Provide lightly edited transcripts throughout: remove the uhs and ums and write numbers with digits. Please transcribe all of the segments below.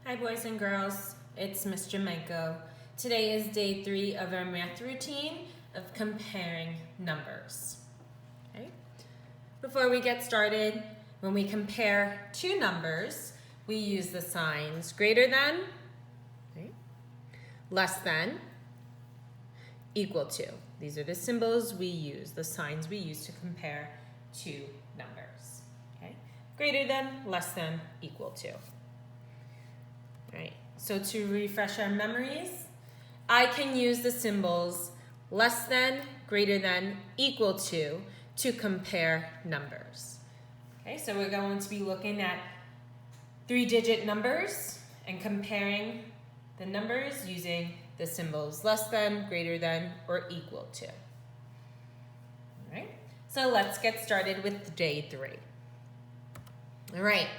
Hi boys and girls, it's Ms. Jamenko. Today is day 3 of our math routine of comparing numbers. Okay? Before we get started, when we compare two numbers, we use the signs greater than, okay, less than, equal to. These are the symbols we use, the signs we use to compare two numbers. Okay? Greater than, less than, equal to. Right. So to refresh our memories, I can use the symbols less than, greater than, equal to compare numbers. Okay, so we're going to be looking at 3-digit numbers and comparing the numbers using the symbols less than, greater than, or equal to. All right, so let's get started with day 3. All right.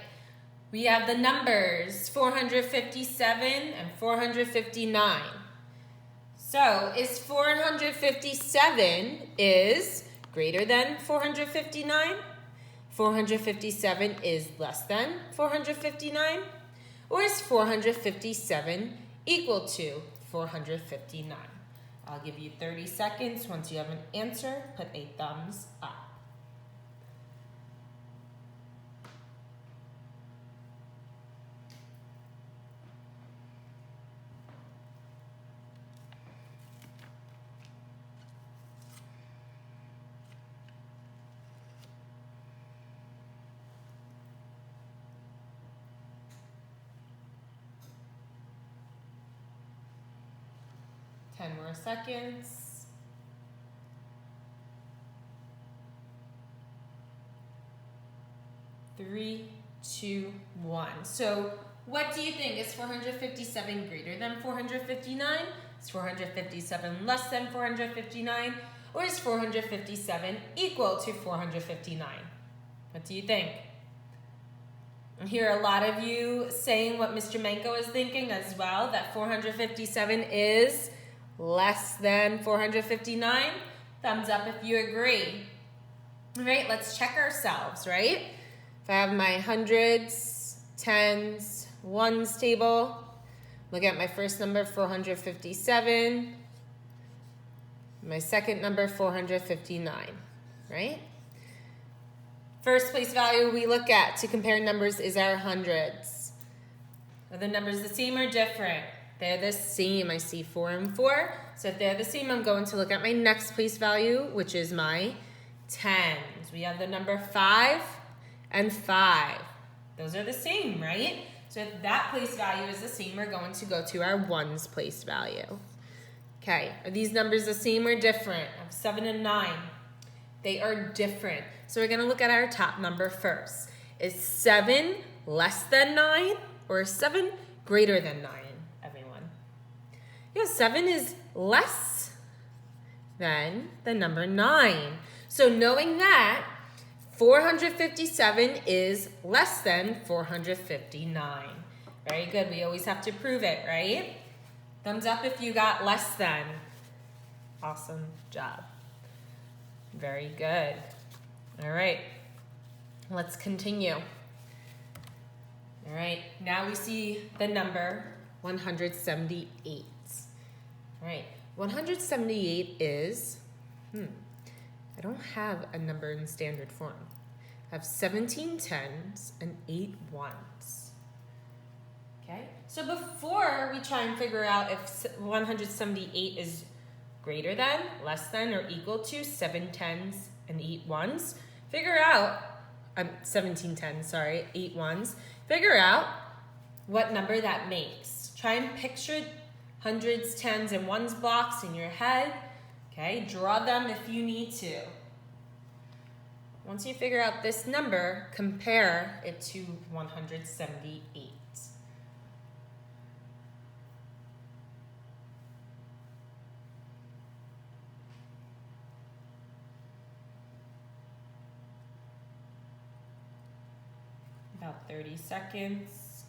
We have the numbers 457 and 459. So is 457 is greater than 459? 457 is less than 459? Or is 457 equal to 459? I'll give you 30 seconds. Once you have an answer, put a thumbs up. 10 more seconds. 3, 2, 1. So what do you think? Is 457 greater than 459? Is 457 less than 459? Or is 457 equal to 459? What do you think? I hear a lot of you saying what Mr. Jamenko is thinking as well, that 457 is less than 459. Thumbs up if you agree. All right, let's check ourselves, right? If I have my hundreds, tens, ones table, look at my first number, 457. My second number, 459, right? First place value we look at to compare numbers is our hundreds. Are the numbers the same or different? They're the same. I see 4 and 4. So if they're the same, I'm going to look at my next place value, which is my tens. We have the number 5 and 5. Those are the same, right? So if that place value is the same, we're going to go to our ones place value. Okay, are these numbers the same or different? I have 7 and 9. They are different. So we're going to look at our top number first. Is 7 less than 9 or 7 greater than 9, everyone? Yeah, 7 is less than the number 9. So knowing that, 457 is less than 459. Very good. We always have to prove it, right? Thumbs up if you got less than. Awesome job. Very good. All right. Let's continue. All right. Now we see the number 178. All right. 178 is, I don't have a number in standard form. I have 17 tens and 8 ones. Okay? So before we try and figure out if 178 is greater than, less than, or equal to 7 tens and 8 ones, figure out, 17 tens, sorry, 8 ones, figure out what number that makes. Try and picture hundreds, tens, and ones blocks in your head. Okay, draw them if you need to. Once you figure out this number, compare it to 178. About 30 seconds.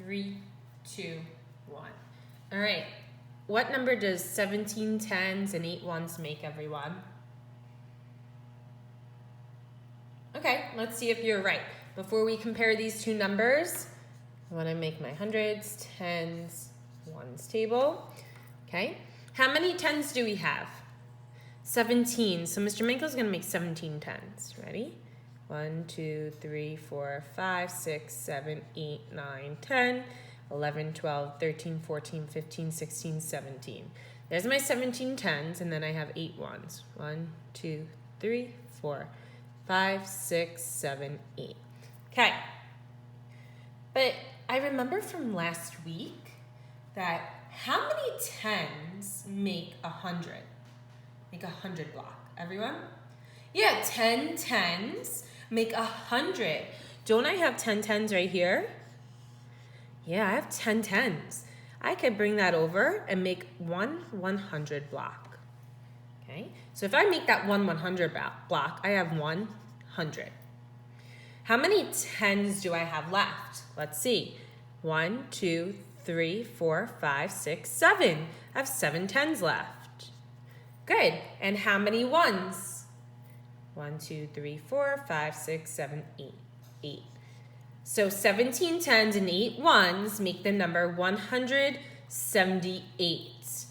3, 2, 1. All right. What number does 17 tens and 8 ones make, everyone? Okay, let's see if you're right. Before we compare these two numbers, I want to make my hundreds, tens, ones table. Okay. How many tens do we have? 17. So Mr. Manko's going to make 17 tens. Ready? 1, 2, 3, 4, 5, 6, 7, 8, 9, 10, 11, 12, 13, 14, 15, 16, 17. There's my 17 tens, and then I have 8 ones. 1, 2, 3, 4, 5, 6, 7, 8. Okay. But I remember from last week that how many tens make 100? Make 100 block. Everyone? Yeah, 10 tens make 100. Don't I have 10 tens right here? Yeah, I have 10 tens. I could bring that over and make one 100 block. Okay, so if I make that one 100 block, I have 100. How many tens do I have left? Let's see. 1, 2, 3, 4, 5, 6, 7. I have 7 tens left. Good. And how many ones? 1, 2, 3, 4, 5, 6, 7, 8. 8. So 17 tens and 8 ones make the number 178.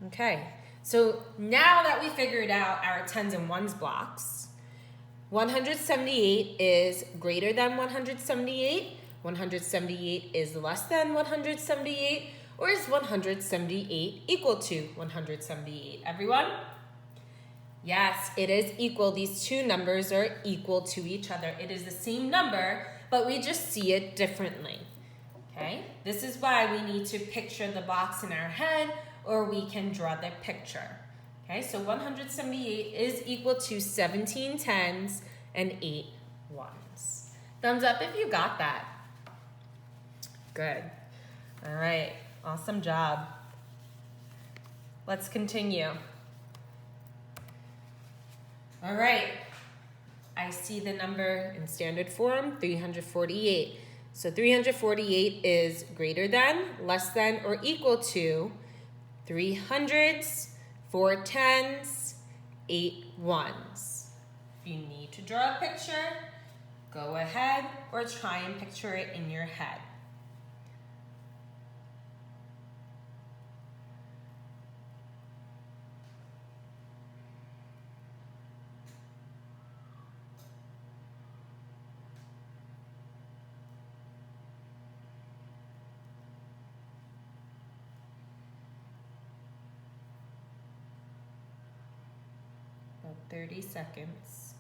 Okay. So now that we figured out our tens and ones blocks, 178 is greater than 178, 178 is less than 178, or is 178 equal to 178? Everyone? Yes, it is equal. These two numbers are equal to each other. It is the same number, but we just see it differently. Okay? This is why we need to picture the box in our head, or we can draw the picture. Okay, so 178 is equal to 17 tens and 8 ones. Thumbs up if you got that. Good. All right, awesome job. Let's continue. All right, I see the number in standard form, 348. So 348 is greater than, less than, or equal to 3 hundreds, 4 tens, 8 ones. If you need to draw a picture, go ahead or try and picture it in your head. About 30 seconds.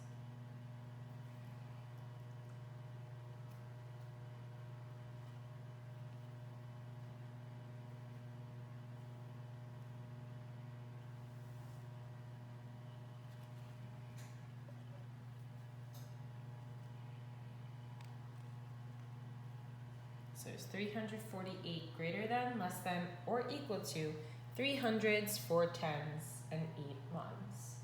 So is 348 greater than, less than, or equal to 3 hundreds, 4 tens, and 8 ones?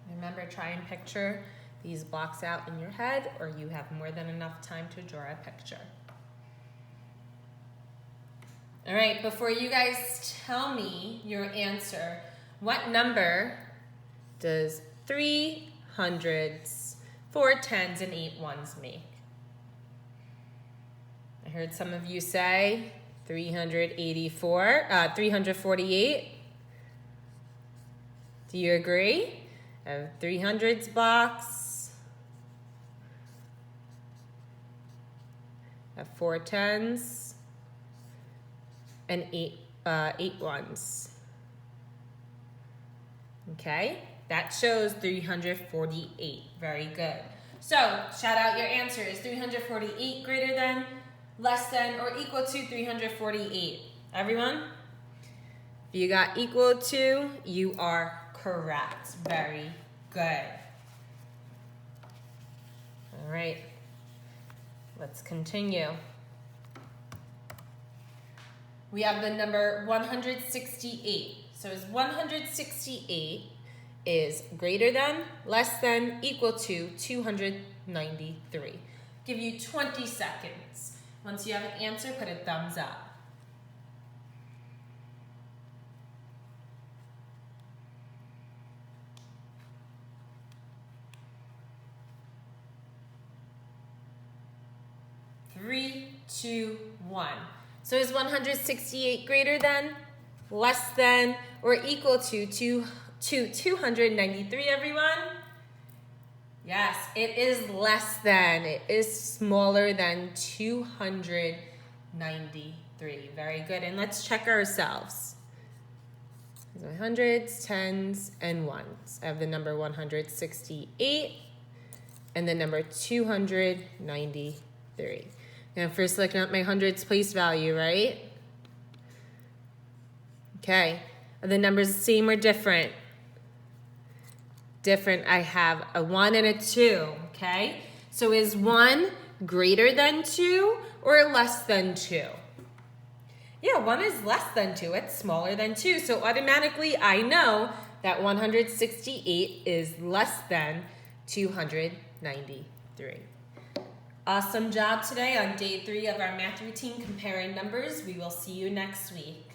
Remember, try and picture these blocks out in your head, or you have more than enough time to draw a picture. All right, before you guys tell me your answer, what number does 3 hundreds, 4 tens, and 8 ones make? I heard some of you say 348. Do you agree? I have 3 hundreds box. I have 4 tens and 8 ones. Okay, that shows 348. Very good. So, shout out your answer. Is 348 greater than, less than, or equal to 348? Everyone? If you got equal to, you are correct. Very good. All right, let's continue. We have the number 168. So So is 168 is greater than, less than, equal to 293. Give you 20 seconds. Once you have an answer, put a thumbs up. Three, two, one. So is 168 greater than, less than, or equal to 293, everyone? Yes, it is less than. It is smaller than 293. Very good. And let's check ourselves. These are hundreds, tens, and ones. I have the number 168 and the number 293. Now, first looking at my hundreds place value, right? Okay. Are the numbers the same or different? Different. I have a 1 and a 2, okay? So is 1 greater than 2 or less than 2? Yeah, 1 is less than 2. It's smaller than 2. So automatically I know that 168 is less than 293. Awesome job today on day 3 of our math routine comparing numbers. We will see you next week.